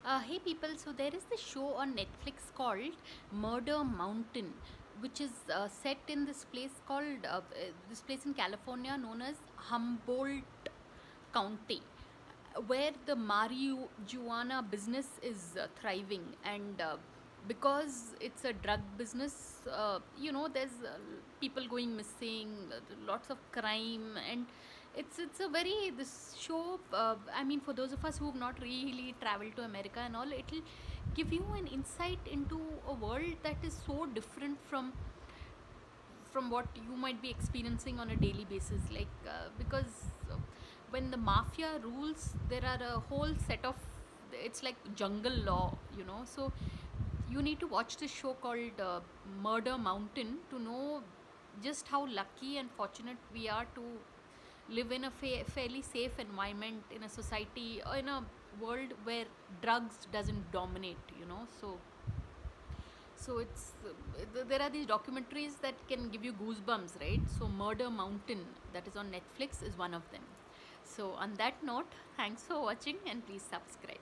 Hey people, so there is this show on Netflix called Murder Mountain, which is set in this place called this place in California known as Humboldt County, where the marijuana business is thriving, and because it's a drug business, there's people going missing, lots of crime, and it's a very this show. I mean, for those of us who've not really traveled to America and all, it'll give you an insight into a world that is so different from what you might be experiencing on a daily basis, because when the mafia rules, there are a whole set of, it's like jungle law, so you need to watch this show called Murder Mountain to know just how lucky and fortunate we are to live in a fairly safe environment, in a society, or in a world where drugs doesn't dominate, so there are these documentaries that can give you goosebumps, right? So Murder Mountain, that is on Netflix, is one of them. So on that note, thanks for watching and please subscribe.